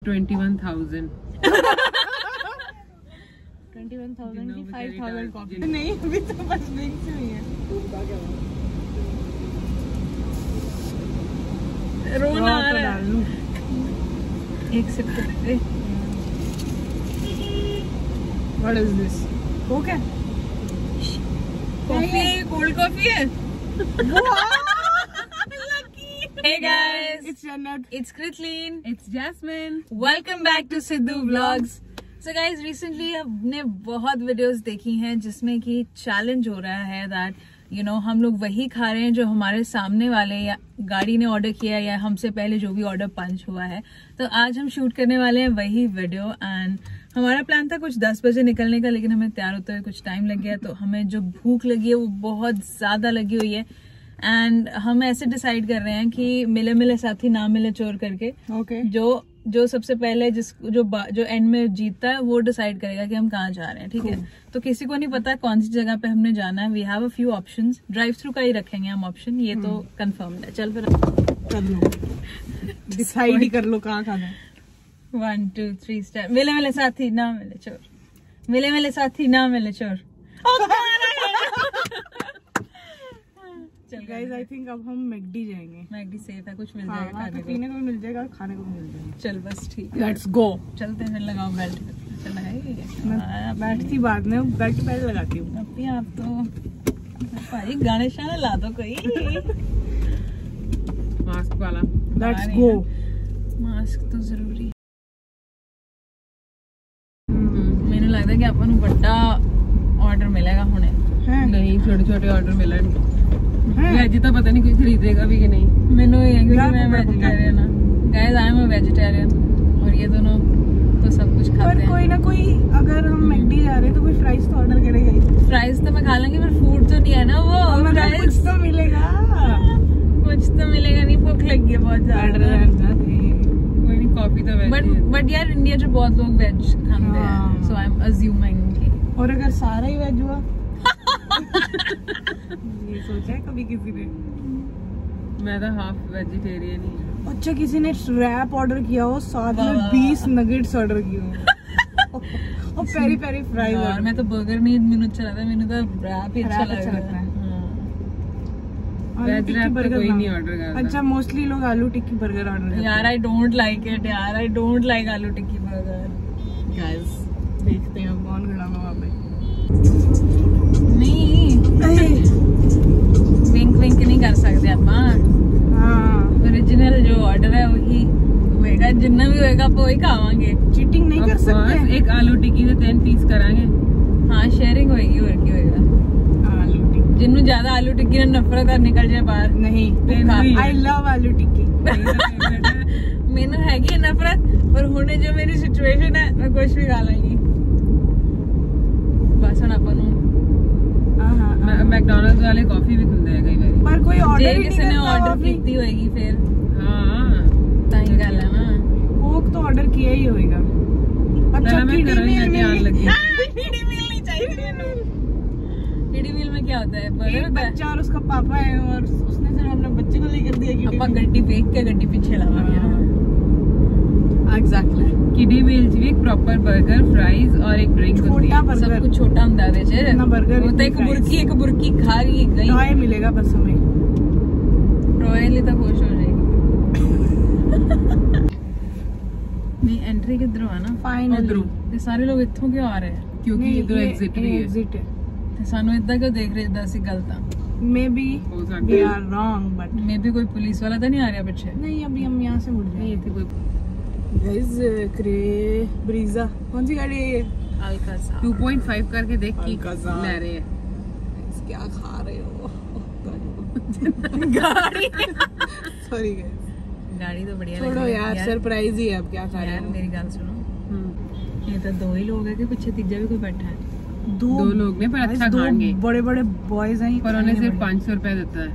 21,000 की 5,000 कॉपी नहीं, अभी तो बस लिंक से ही है। रोना आ रहा है। एक second, what is this? Coke है? कॉफी, कोल्ड कॉफी है। Hey guys, it's Jannat, it's Kritleen, it's Jasmine. Welcome back to Sidhu Vlogs. So guys, recently हमने बहुत वीडियोस देखी हैं जिसमें कि चैलेंज हो रहा है that you know हम लोग वही खा रहे हैं जो हमारे सामने वाले या गाड़ी ने ऑर्डर किया या हमसे पहले जो भी ऑर्डर पंच हुआ है। तो आज हम शूट करने वाले हैं वही वीडियो एंड हमारा प्लान था कुछ 10 बजे निकलने का, लेकिन हमें तैयार होते हुए कुछ टाइम लग गया। तो हमें जो भूख लगी है वो बहुत ज्यादा लगी हुई है एंड हम ऐसे डिसाइड कर रहे हैं कि मिले मिले साथी ना मिले चोर करके। Okay. जो सबसे पहले जो एंड में जीतता है वो डिसाइड करेगा कि हम कहाँ जा रहे हैं, ठीक है? तो किसी को नहीं पता कौन सी जगह पे हमने जाना है। We have a few options, drive through का ही रखेंगे हम ऑप्शन, ये तो कंफर्म है। चल फिर कर लो, डिसाइड ही कर लो कहाँ खाना है। 1 2 3 स्टार्ट। मिले मिले साथी ना मिले चोर, मिले मिले साथी ना मिले चोर। चल गाइस, आई थिंक अब हम मैकडी जाएंगे। मैकडी सेफ है, कुछ मिल हाँ, जाएगा खाने को, पीने को मिल जाएगा, खाने को मिल जाएगा। चल बस ठीक है, लेट्स गो। चलते हैं, लगाओ बेल्ट। चला है बैठती बाद में, बेल्ट पहले लगाती हूँ। अपनी आप तो भाई गाने शाने ला दो कोई। मास्क वाला, लेट्स गो। मास्क तो जरूरी है। मैंने लगता है कि अपन बड़ा ऑर्डर मिलेगा होने। नहीं, छोटे छोटे ऑर्डर मिले। वेज तो पता नहीं कोई खरीदेगा भी कि नहीं। मैंने ये क्योंकि मैं वेजिटेरियन हूँ guys, I am a vegetarian और ये दोनों तो सब कुछ खाते हैं। कोई ना कोई, अगर हम मैकडी जा रहे हैं तो कोई फ्राइज तो ऑर्डर करेगा ही। फ्राइज तो मैं खा लूंगी पर फूड तो नहीं है ना वो। कुछ तो मिलेगा, कुछ तो मिलेगा नहीं, भूख लगी है बहुत ज्यादा। कोई नहीं, कॉफी तो वेज बट यार इंडिया में बहुत लोग वेज खाते हैं, सो आई एम अज्यूमिंग। और अगर सारा ही वेज हुआ ये सोचा है कभी किसी ने? मैं तो हाफ वेजिटेरियन ही। अच्छा, किसी ने रैप ऑर्डर किया हो, साथ में 20 नगेट्स ऑर्डर किए हो और पेरी पेरी फ्राइज। और मैं तो बर्गर नहीं मेनू अच्छा लगता है, मेनू तो रैप ही अच्छा लगता है। वेज रैप तो कोई नहीं ऑर्डर करता। अच्छा, मोस्टली लोग आलू टिक्की बर्गर ऑर्डर करते हैं। यार आई डोंट लाइक इट यार, आई डोंट लाइक आलू टिक्की बर्गर। गाइस देखते हैं कौन खड़ा होगा वहाँ पे। विंक विंक नहीं कर सकते अपन। ओरिजिनल जो ऑर्डर है वही होएगा, जितना भी होएगा आप वही खावांगे। चीटिंग नहीं कर सकते। एक आलू टिक्की से 10 पीस करांगे। हाँ, शेयरिंग होएगी और क्या होएगा। आलू टिक्की जिन्हों ज्यादा आलू टिक्की ने नफरत है निकल जाए बाहर। नहीं, आई लव आलू टिक्की। मैंने हैगी नफरत, पर होने जो मेरी सिचुएशन है मैं कुछ भी खा लेंगी। बस हम अपन मैकडॉनल्ड्स वाले कॉफी भी खुलते हैं कई बार, पर कोई ऑर्डर ही किसी ने ऑर्डर की होगी फिर। हाँ, सही गल है ना। कोक तो ऑर्डर किया ही होगा। अच्छा, किडी मील नहीं चाहिए। किडी मील में क्या होता है? बच्चा और उसका पापा है और उसने सिर्फ अपने बच्चे को लेकर दिया। अपन गड्डी फेंक के गड्डी पीछे लावांगे ना। एग्जैक्टली। किडी मील च एक प्रॉपर बर्गर, फ्राइज और एक ड्रिंक होती है। सब कुछ छोटा ਹੁੰਦਾ ਦੇ ਚ ना बर्गर होता है। एक बुर्की खा रही गई, टॉय मिलेगा बस हमें। रॉयली तो खुश हो जाएगी। नहीं, एंट्री किधर है ना? फाइनली ते सारे लोग इत्थों क्यों आ रहे हैं? क्योंकि इधर एग्जिट भी है। एग्जिट है ते सानू इतना क्यों देख रहे हैं? ਅਸੀਂ गलत हैं। May be we are wrong, but may be कोई पुलिस वाला तो नहीं आ रहा पीछे? नहीं, अभी हम यहाँ से मुड़ जाएंगे। नहीं, कोई गाइस ब्रीजा कौन सी गाड़ी है ये? अल्काज़ार 2.5 करके देख की ले रहे हैं। क्या खा रहे हो? गाड़ी सॉरी गाइस, गाड़ी तो बढ़िया छोड़ो यार, सरप्राइज ही है। अब क्या खा रहे हो? मेरी गल सुनो, ये तो 2 ही लोग है कि पीछे तीजा भी कोई बैठा है? 2 लोग ने, पर अच्छा खाएंगे। बड़े बड़े बॉयज हैं, पर उन्हें सिर्फ 500 रुपए देता है।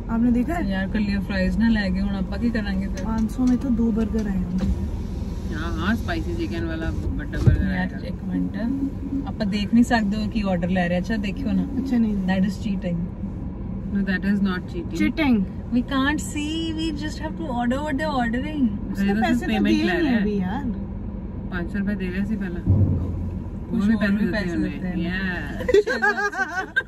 आपने देखा है यार? कल ये फ्राइज ना लेके हुन आपा की करांगे फिर? 500 में तो 2 बर्गर आए होंगे। हाँ, स्पाइसी चिकन वाला बड़ा बर्गर आएगा। एक मिनट, आप देख नहीं सकते हो कि ऑर्डर ले रहे। अच्छा देखियो ना। अच्छा नहीं, that is cheating. No, that is not cheating. Cheating. We can't see. We just have to order what they're ordering. उसके पैसे तो दिए नहीं अभी यार। 500 रुपए दे रहे सी पहला वो भी पैसे देते हैं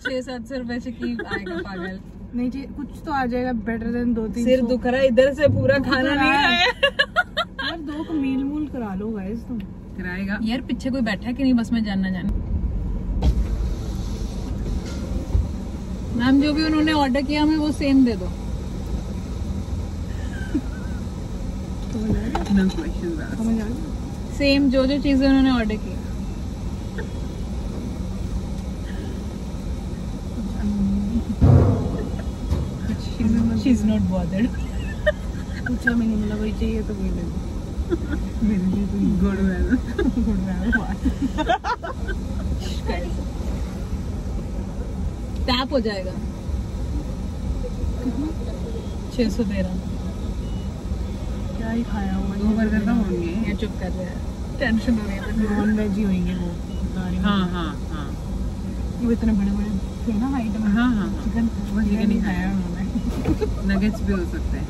600-700 रुपए से की आएगा पागल। नहीं जी कुछ तो आ जाएगा बेटर देन 200-300। सिर दुख रहा है इधर से पूरा खाना नहीं आया यार 2 को मील मूल करा लो गाइस तुम। कराएगा यार पीछे कोई बैठा है कि नहीं बस मैं जानना मैम जो भी उन्होंने ऑर्डर किया हमें वो सेम दे दो। No questions asked. समझ आ गया? सेम जो चीजें उन्होंने ऑर्डर की। She's not bothered. पूछा मैंने बोला वही चाहिए तो वही ले लो। मेरे लिए तो गुड वेल टैप हो जाएगा 613। क्या ही खाया हुआ 2 बर्गर तो होंगे। ये चुप कर रहे हैं टेंशन हो रही है। नॉन वेज ही होंगे वो। हाँ हाँ हाँ वो इतने बड़े बड़े थे ना हाइट में। हाँ हाँ चिकन वो चिकन नहीं खाया उन्होंने। नगेट्स भी हो सकते हैं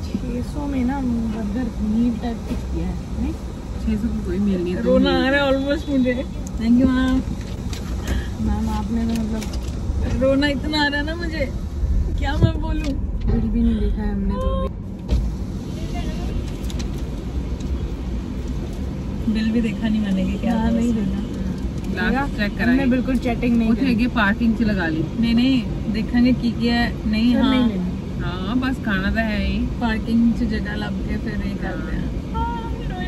600 में ना बर्गर मील टाइप कुछ किया है नहीं 600 की कोई मील नहीं है। रोना आ रहा है ऑलमोस्ट मुझे। Thank you ma'am. मैम आपने तो मतलब रोना इतना आ रहा है ना मुझे क्या मैं बोलूं। बिल भी नहीं देखा है हमने तो बिल भी देखा नहीं मैंने कि क्या हाँ, था नहीं उसमें। देखा लास्ट चेक हमने कराएंगे बिल्कुल चैटिंग नहीं उठे करी। पार्किंग से लगा ली। नहीं देखेंगे की क्या है नहीं। सर, हाँ नहीं लेनी। हाँ बस खाना तो है ही। पार्किंग से जगह लब के फिर ये करते हैं।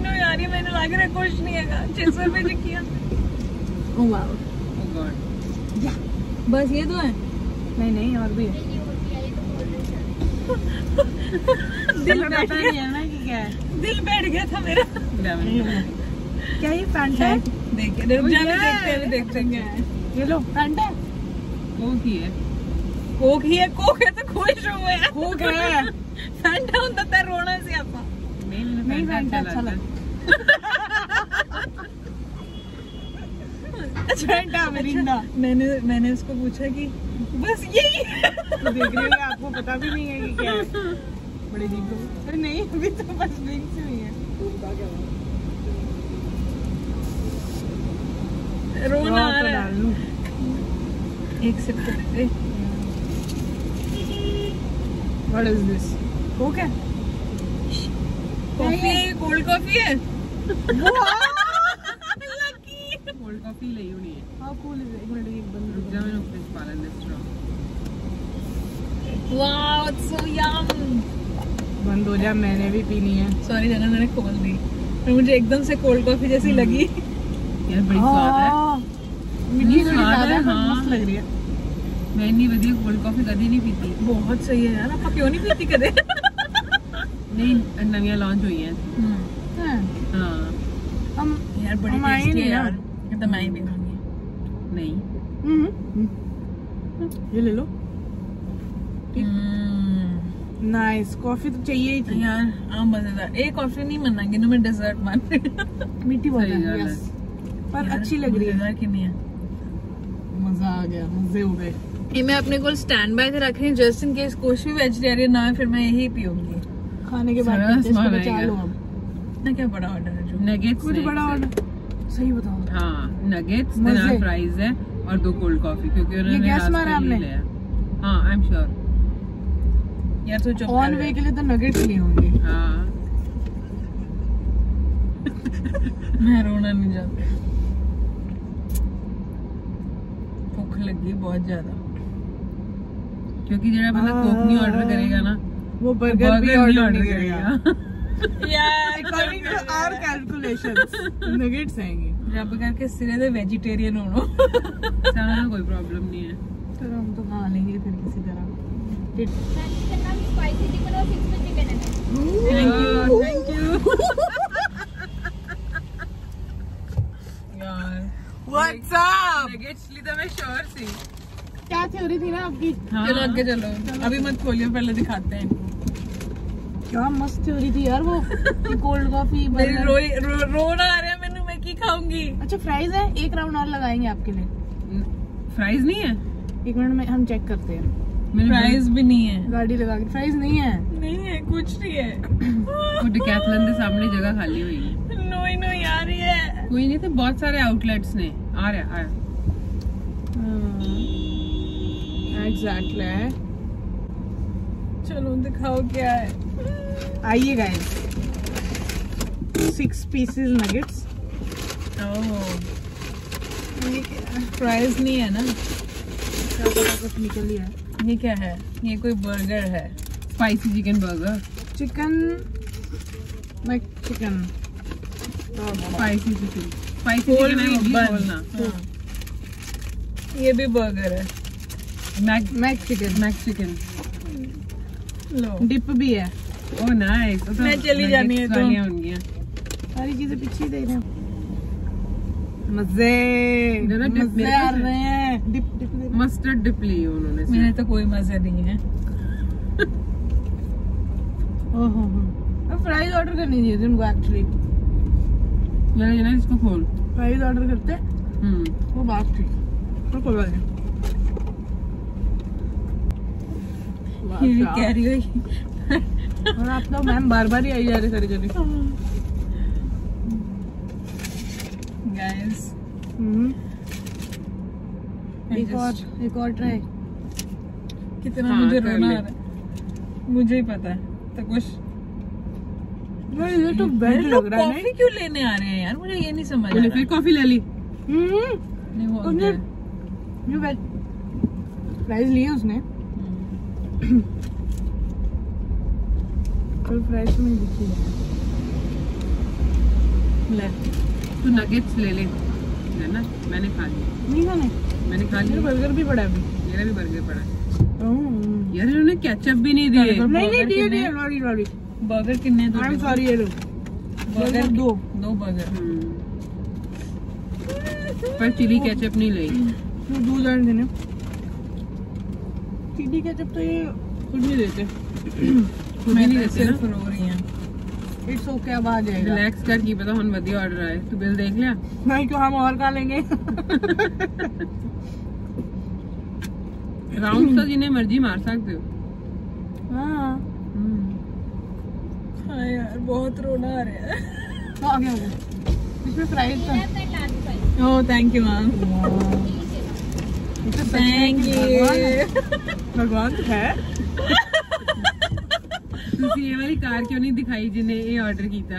नो यार ये मैंने लग रहा है कुछ नहीं है 600 रुपए से किया। Oh wow Oh God. बस ये तो है। नहीं और भी है। दिल बैठा नहीं है ना कि क्या है। दिल बैठ गया था मेरा। क्या ये फैंटा है? देखिए रुक जाना देखते हैं। ये लो फैंटा है। कोक ही है कोक है तो खुश हो यार। कोक है। फैंटा ਹੁੰਦਾ ਤਾਂ ਰੋਣਾ ਸੀ ਆਪਾਂ। नहीं फैंटा अच्छा लगता फैंटा मिरिंडा। मैंने उसको पूछा कि बस यही है। तो देख रही है आपको पता भी नहीं है कि क्या है। बड़े अजीब लोग। अरे नहीं अभी तो बस ड्रिंक्स ही नहीं है। रोना आ तो रहा डाल है। लूं। एक second. What is this? Coke है? कॉफी है कोल्ड कॉफी है। कोल्ड कॉफी ले होनी है। How cool is it? एक मिनट एक बंद रुक जा मैंने फ्रिज पालन स्ट्रॉ वाओ इट्स सो यम। बंद हो जा मैंने भी पीनी है। सॉरी जगह मैंने खोल दी पर मुझे एकदम से कोल्ड कॉफी जैसी लगी। यार बड़ी स्वाद है। मीठी थोड़ी स्वाद ज्यादा है, है पर हाँ। मस्त लग रही है। मैं इतनी बढ़िया कोल्ड कॉफी कभी नहीं पीती। बहुत सही है यार आपका क्यों नहीं पीती कदे। नहीं नवियां लॉन्च हुई हैं। हाँ। हाँ हम यार बड़ी हम आए टेस्टी है नहीं यार। ना। ये तो मैं ही पीऊंगी। नहीं ये ले लो। नाइस कॉफी तो चाहिए ही थी। यार हाँ मजेदार। एक कॉफी नहीं मनाएंगे ना मैं डेजर्ट मान रही हूँ। मीठी बहुत सही है गल है। yes। पर अच्छी लग रही है। मजेदार की नहीं है। मजा आ गया मजे हो गए। ये मैं अपने को स्टैंड बाय से रख रही हूँ जस्ट इन केस कुछ भी वेजिटेरियन ना है फिर मैं यही पीऊंगी। खाने के बाद सरस पीते, इसको बनाएगा। बचा लो अब। ना क्या बड़ा ऑर्डर है जो नगेट्स कुछ बड़ा ऑर्डर सही बताओ। हाँ नगेट्स मजे। फ्राइज है और 2 कोल्ड कॉफी क्योंकि उन्होंने गैस last मारा में आपने? ले लिया। हाँ आई एम श्योर। यार तो चुप ऑन वे के लिए तो नगेट्स लिए होंगे। हाँ मैं रोना नहीं चाहती। भूख लगी बहुत ज्यादा। क्योंकि जरा बंदा कोक नहीं ऑर्डर करेगा ना वो बर्गर भी नहीं ऑर्डर order नहीं करेगा। यार according to our calculations nuggets आएंगे। रब करके सिरे दे वेजिटेरियन होनो। सारा कोई प्रॉब्लम नहीं है। तो हम तो खा लेंगे फिर किसी तरह। स्पाइसी चिकन और 6 में चिकन है। थैंक यू यार What's up? नगेट्स ली तो मैं श्योर थी। क्या थ्योरी थी ना आपकी? चलो आगे चलो अभी मत खोलियो पहले दिखाते हैं। क्या मस्त थ्योरी थी यार वो कोल्ड कॉफी मेरी रोना आ रहा है मैंने मैं की खाऊंगी। अच्छा फ्राइज है। एक राउंड और लगाएंगे आपके लिए। फ्राइज नहीं है एक मिनट में हम चेक करते हैं। मेरे प्राइस भी नहीं है। गाड़ी लगा के फ्राइज नहीं है। नहीं है, कुछ नहीं है। वो डिकैथलन के सामने जगह खाली हुई है। नो आ रही है। कोई नहीं थे, बहुत सारे आउटलेट्स ने। आ रहा। एग्जैक्टली। चलो दिखाओ क्या है। आइए गाइस, 6 पीसेस नगेट्स। फ्राइज नहीं है ना? कुछ निकल ही है। ये क्या है? ये कोई बर्गर है। Spicy chicken burger, chicken McChicken, spicy chicken, spicy chicken है वो भी बोलना। ये भी बर्गर है। Mac chicken. लो डिप भी है। Oh nice. मैं चली जानी है तो। होंगी। सारी चीजें पीछे ही दे रहे हैं। मजे जरा dip मजे मेरे आ को रहे हैं। डिप मस्टर्ड डिप ली उन्होंने। मेरे तो कोई मजा नहीं है। ओहो, फ्राइज ऑर्डर करनी चाहिए थी उनको एक्चुअली। जरा इसको खोल। फ्राइज ऑर्डर करते वो बात थी, तो कोई बात नहीं। ये कह रही हुई। और आप तो मैम बार बार ही आई जा रहे सारी जगह। गाइस एक और ट्राई। कितना हाँ, मुझे कर रोना ले। आ रहा है, मुझे ही पता है। तो कुछ ये तो बेड लग रहा है। कॉफी क्यों लेने आ रहे हैं यार? मुझे ये नहीं समझ आ मैंने रहा। फिर कॉफी ले ली। नहीं हो उसने गया। जो बेड फ्राइज लिए उसने, और फ्राइज में दिखी ले। तू नगेट्स ले ले, है ना? मैंने खा लिया। नहीं खाने। मैंने खा मेरा लिया। बर्गर भी पड़ा है अभी। मेरा भी बर्गर पड़ा है। नहीं यार इन्होंने केचप भी नहीं दिए। नहीं दिए लॉरी लॉरी। बर्गर कितने दो? आई एम सॉरी ये लो। बर्गर दो बर्गर। पर चिली केचप नहीं ली। तो 2 जान देने। चिली केचप तो ये खुद नहीं देते। खुद ही नहीं देते सिर्फ ना। रो रही हैं। इट्स ओके, अब आ जाएगा। रिलैक्स कर, की पता हम बढ़िया ऑर्डर आए। तू बिल देख लिया? नहीं क्यों, हम और खा लेंगे। राउंड तो जिन्हें मर्जी मार सकते हो। हाँ हाँ यार बहुत रोना आ रहा है। तो आ गया वो। इसमें फ्राइज था। Oh thank you ma'am. Thank you. भगवान है। तुसी ये वाली कार क्यों नहीं दिखाई जिन्हें ये ऑर्डर किया?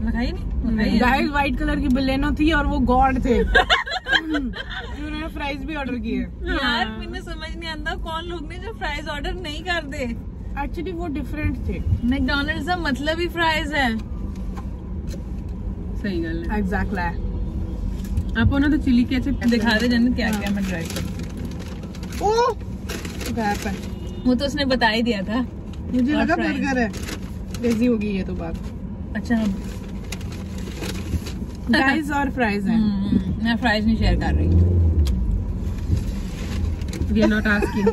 दिखाई नहीं? गाइस व्हाइट कलर की बलेनो थी और वो गॉड थे। उन्होंने फ्राइज भी ऑर्डर किए। यार मैंने समझ नहीं आता कौन लोग ने जो फ्राइज ऑर्डर नहीं कर दे। एक्चुअली वो डिफरेंट थे। मैकडॉनल्ड्स का मतलब ही फ्राइज है। सही गल है। एग्जैक्टली। आप ना तो चिली केचप दिखा दे जन्नत क्या क्या मैं ट्राई करूँ। ओह गैप है। वो तो उसने बता ही दिया था। मुझे और लगा fries। बर्गर है। इजी होगी ये तो बात। अच्छा गाइस और फ्राइज हैं। मैं फ्राइज नहीं शेयर कर रही। We are not asking.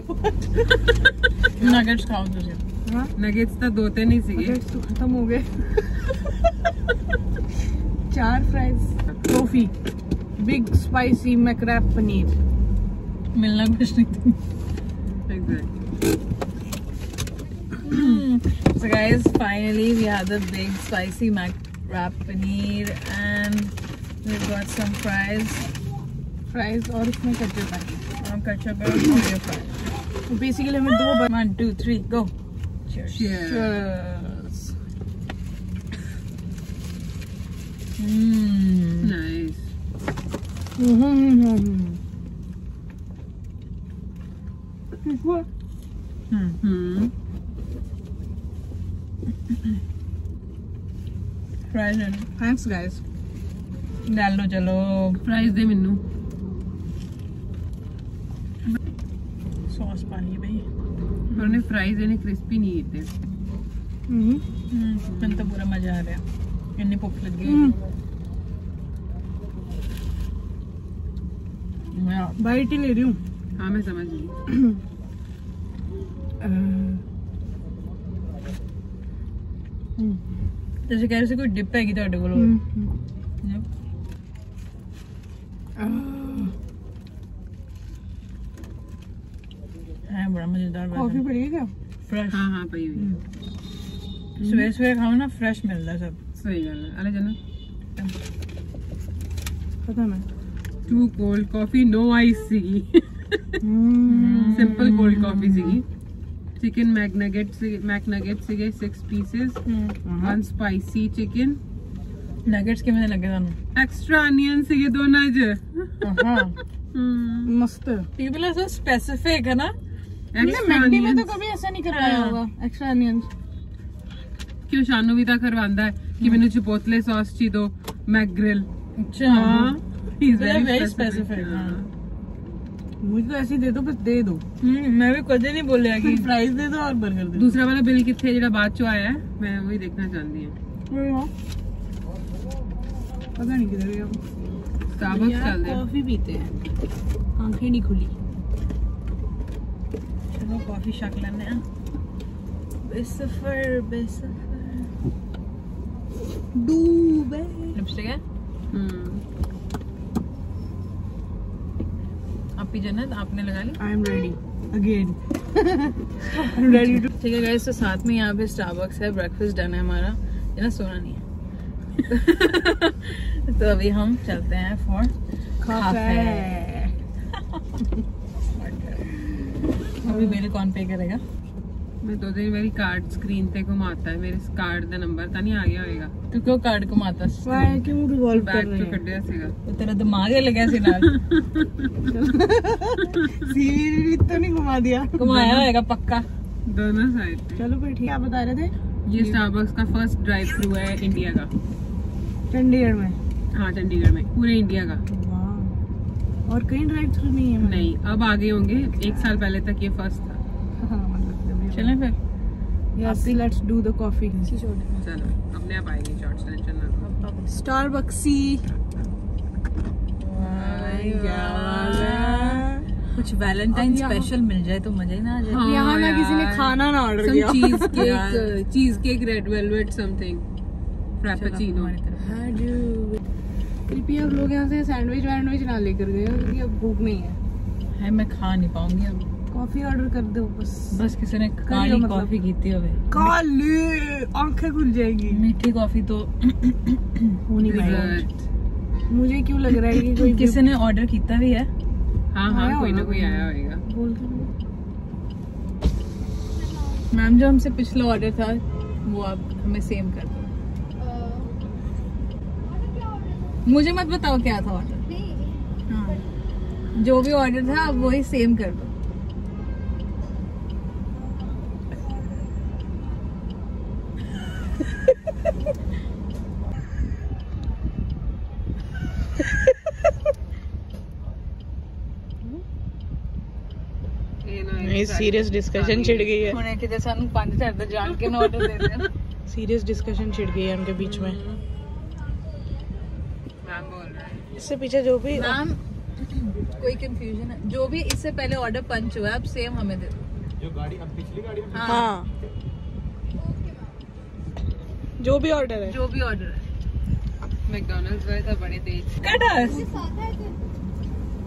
Nuggets खाओ तुझे। हाँ नगेट्स तो 2 थे नहीं सीगे। नगेट्स तो खत्म हो गए। 4 fries, toffee, big spicy McWrap paneer. मिलना कुछ नहीं था। Exactly. So guys, finally we have the big spicy mac wrap paneer and we've got some fries. Fries और इसमें केचप है। Ketchup and Oreo fries. तो बेसिकली हमें 2 1, 2, 3, go. Cheers. Cheers. Cheers. Nice. Fries and thanks guys. डाल लो चलो। Fries दे Minnu. Sauce पानी भाई। उन्होंने फ्राइज इन्हें क्रिस्पी नहीं थे। मैंने तो पूरा मजा आ रहा। इतनी भूख लगी। बाइट ही ले रही हूँ। हाँ मैं समझ गई। जैसे कह रहे से कोई डिप हैगी ਤੁਹਾਡੇ ਕੋਲ। है बड़ा मजेदार। कॉफी पड़ी है क्या? फ्रेश हाँ हाँ पई हुई सवेरे सवेरे खाओ ना फ्रेश मिलता है सब सही गल है अरे जना पता मैं 2 कोल्ड कॉफी नो आइस सीगी सिंपल कोल्ड कॉफी सीगी चिकन मैक नगेट सीगे 6 पीसेस 1 स्पाइसी चिकन नगेट्स किਵੇਂ ਲੱਗੇ ਤੁਹਾਨੂੰ एक्स्ट्रा अनियन सीगे दोनों ज हां मस्त है। पीपल आर सो स्पेसिफिक है ना मैकडी में तो कभी ऐसा नहीं करवाया होगा एक्स्ट्रा अनियंस। क्यों शानू भी था करवांदा है कि मैंने चिपोटले सॉस ची दो मैकग्रिल अच्छा ही इज वेरी स्पेसिफिक मुझे तो ऐसे ही दे दो बस दे दो। मैं भी कदे नहीं बोलिया कि फ्राइज दे दो और बर्गर दे दूसरा वाला बिल कितने जेड़ा बाद चो आया है मैं वही देखना चाहती हूं दो। पता नहीं किधर गया स्टारबक्स चल दे कॉफी पीते हैं आंखें नहीं खुली। चलो कॉफी शक लेने हैं बेसफर डूबे लिपस्टिक है आप पी जन्नत आपने लगा ली I am ready again I am ready to. ठीक है गाइस तो साथ में यहाँ पे स्टारबक्स है ब्रेकफास्ट डन है हमारा ये ना सोना नहीं है तो अभी हम चलते हैं फॉर काफे। अभी मेरे कौन पे करेगा मैं 2 दिन मेरी कार्ड स्क्रीन पे घुमाता है मेरे कार्ड दा नंबर तो नहीं आ गया होएगा तू क्यों कार्ड घुमाता वाई क्यों रिवॉल्व कर बैग रहे चो हैं कड्डिया सीगा तो तेरा दिमाग ही लगा सी नाल सीवी तो नहीं घुमा दिया घुमाया होएगा पक्का दोनों साइड पे चलो फिर ठीक है। आप बता रहे थे ये स्टारबक्स का फर्स्ट ड्राइव थ्रू है इंडिया का चंडीगढ़ में। हाँ चंडीगढ़ में पूरे इंडिया का वाह और कहीं ड्राइव थ्रू नहीं है नहीं अब आगे होंगे 1 साल पहले तक ये फर्स्ट था चलें फिर yes let's do the coffee. चलो अपने आप आएगी शॉर्ट्स टेंशन ना लो स्टारबक्सी कुछ वैलेंटाइन स्पेशल मिल जाए तो मजा ही ना आ जाए हाँ यहाँ ना किसी ने यार। खाना ना ऑर्डर Some किया। cheese cake red velvet something frappuccino कृपया आप लोग यहाँ से सैंडविच ना लेकर गए क्योंकि अब भूख नहीं है। मैं खा नहीं पाऊंगी अब कॉफी ऑर्डर कर दो बस किसी ने काली मतलब। कॉफी की होवे काली आंखें खुल जाएगी। मीठी कॉफी तो हो नहीं पाएगा। मुझे क्यों लग रहा है कि कोई किसी ने ऑर्डर किया भी है हाँ आया कोई ना होगा कोई आया होगा बोल मैम जो हमसे पिछला ऑर्डर था वो आप हमें सेम कर दो मुझे मत बताओ क्या था ऑर्डर हाँ जो भी ऑर्डर था आप वही सेम कर दो सीरियस डिस्कशन छिड़ गई है। हुणे किते सानू 5000 दा जान के ना ऑर्डर दे देन सीरियस डिस्कशन छिड़ गई है उनके बीच में। मैम बोल रहे हैं इससे पीछे जो भी मैम कोई कंफ्यूजन है जो भी इससे पहले ऑर्डर पंच हुआ है अब सेम हमें दे दो जो गाड़ी अब पिछली गाड़ी में हाँ जो भी ऑर्डर है जो भी ऑर्डर है मैकडॉनल्ड्स गए थे बड़े तेज cut us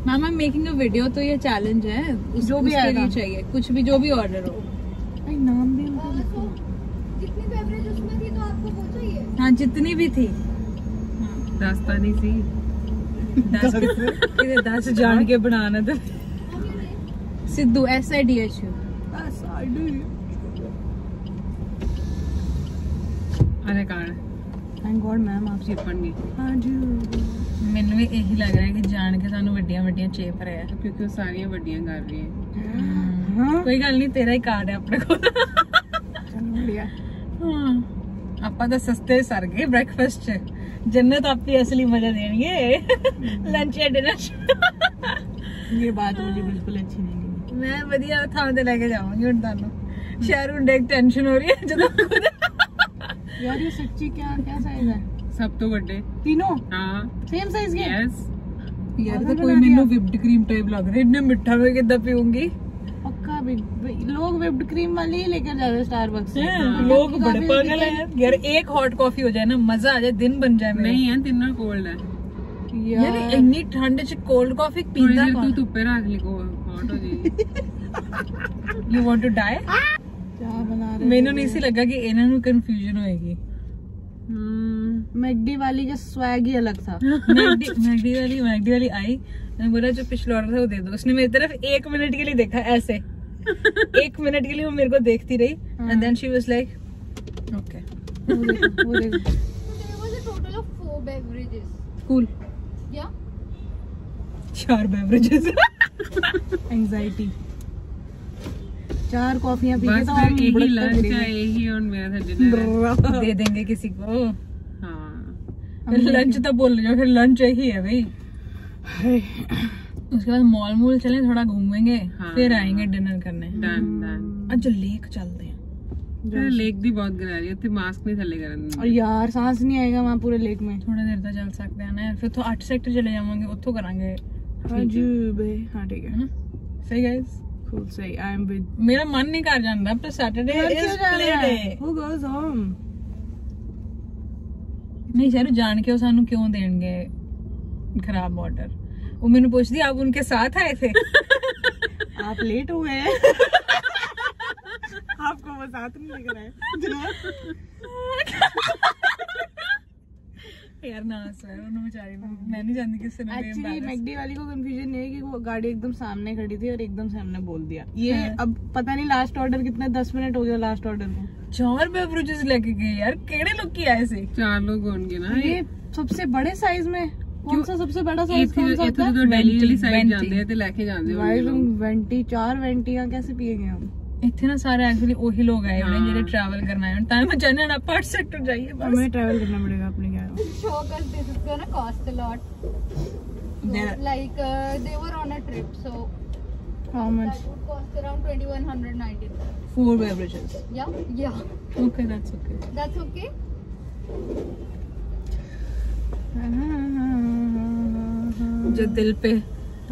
ma'am I am making a video तो ये चैलेंज है जो भी उसके आएगा। लिए चाहिए कुछ भी जो भी ऑर्डर हो भाई नाम भी उनका जितनी बेवरेज उसमें थी तो आपको वो चाहिए। हाँ जितनी भी थी दास्तानी सी 10 जान के बनाना था सिद्धू SIDHU अरे कार्ड थैंक गॉड मैम आप चिपन गई हाँ जी ਮੈਨੂੰ ਵੀ ਇਹੀ ਲੱਗ ਰਿਹਾ ਕਿ ਜਾਣ ਕੇ ਸਾਨੂੰ ਵੱਡੀਆਂ ਵੱਡੀਆਂ ਚੇਪ ਰਿਹਾ क्योंकि वो सारियां बड़ियां कर रही है हाँ ਕੋਈ ਗੱਲ ਨਹੀਂ ਤੇਰਾ ਹੀ ਕਾਰਡ ਹੈ ਆਪਣੇ ਕੋਲ चलो बढ़िया ਹਾਂ ਆਪਾਂ ਤਾਂ ਸਸਤੇ ਸਰ ਗਏ ਬ੍ਰੇਕਫਾਸਟ ਚ जन्नत आपकी असली मजा देंगे लंच या डिनर ये बात मुझे बिल्कुल अच्छी नहीं लगी। मैं ਵਧੀਆ ਥਾਂ ਤੇ ਲੈ ਕੇ ਜਾਵਾਂਗੀ ਹੁਣ ਤੁਹਾਨੂੰ ਸ਼ਹਿਰ ਨੂੰ ਦੇਖ ਟੈਨਸ਼ਨ ਹੋ ਰਹੀ ਹੈ ਜਦੋਂ यार ये सच्ची क्या क्या साइज है सब तो बड़े तीनों हाँ सेम साइज के यस ਯਾਰ ਤਾਂ ਕੋਈ ਮੈਨੂੰ whipped cream टाइप लग रहा है इतने मिठा मैं कितना पीऊंगी पक्का भी लोग whipped cream वाली ही लेकर जाते हैं स्टारबक्स से लोग बड़े पागल हैं यार एक हॉट कॉफी हो जाए ना मजा आ जाए दिन बन जाए मेरा। नहीं है तीनों कोल्ड है यार इतनी ठंड च कोल्ड कॉफी थोड़ी पीता देर कौन तू धुप्पे रख ली को हॉट हो जाएगी यू वांट टू डाई क्या बना रहे मैनू नहीं सी लगा कि इन्हां नू कंफ्यूजन होएगी। मैकडी वाली का स्वैग ही अलग था। मैकडी वाली आई, मैंने बोला जो पिछला ऑर्डर था वो दे दो। उसने मेरी तरफ 1 मिनट के लिए देखा ऐसे 1 मिनट के लिए वो मेरे को देखती रही and then she was like okay. वो देखो There was a total of 4 beverages. Cool. Yeah. 4 beverages. Anxiety 4 कॉफियां पी के बस तो फिर हम यही बुड़कते लंच गिरेंगे। है, यही और मेरा था डिनर। दे देंगे किसी को। हाँ लंच तो बोल रही हो, फिर लंच ही है भाई। उसके बाद मॉल मूल चले, थोड़ा घूमेंगे, हाँ। फिर आएंगे डिनर करने। डन अच्छा लेक चलते हैं। लेक भी बहुत गिरा रही है, मास्क नहीं थले करन। और यार सांस नहीं आएगा वहाँ पूरे लेक में। थोड़ा देर तक चल सकते हैं ना, फिर तो 8 सेक्टर चले जावांगे, उत्थों करांगे। अजूबे। हाँ ठीक है। सही गाइस, Cool, सही। I am with। मेरा मन नहीं कर जाता, पर Saturday is play day. Who goes home? नहीं शायद जान के वो सानू क्यों देंगे खराब ऑर्डर। वो मैंने पूछ दिया, आप उनके साथ आए थे? आप लेट हो गए। आपको वो साथ नहीं लेकर आए। यार ना सर, उन्होंने बेचारी, मैं नहीं जानती किससे ना। एक्चुअली मैकडी वाली को कंफ्यूजन ये है कि वो गाड़ी एकदम सामने खड़ी थी और एकदम से हमने बोल दिया। ये हाँ। अब पता नहीं लास्ट ऑर्डर कितना, 10 मिनट हो गया लास्ट ऑर्डर को। 4 बेवरेजेस लेके गए यार, केड़े लोग की आए से? 4 लोग होंगे ना। ये सबसे बड़े साइज में कौन सा सबसे बड़ा साइज इथे कौन सा होता है? तो डेली वाली साइड वेंटी। जाते हैं ते लेके जांदे भाई होंगे तुम लोग। वेंटी 4 वेंटियां कैसे पिएंगे हम? इतने ना सारे एक्चुअली वही लोग आए होने हाँ। जिन्हें ट्रैवल करना है। टाइम बचाने ना 8 सेक्टर जाइए बस। हमें ट्रैवल करना पड़ेगा अपने क्या। Show us this is gonna cost a lot. So, There- like they were on a trip, so how much? that would cost around 2190. 4 beverages. Yeah, Okay, that's okay. that's okay. जो दिल पे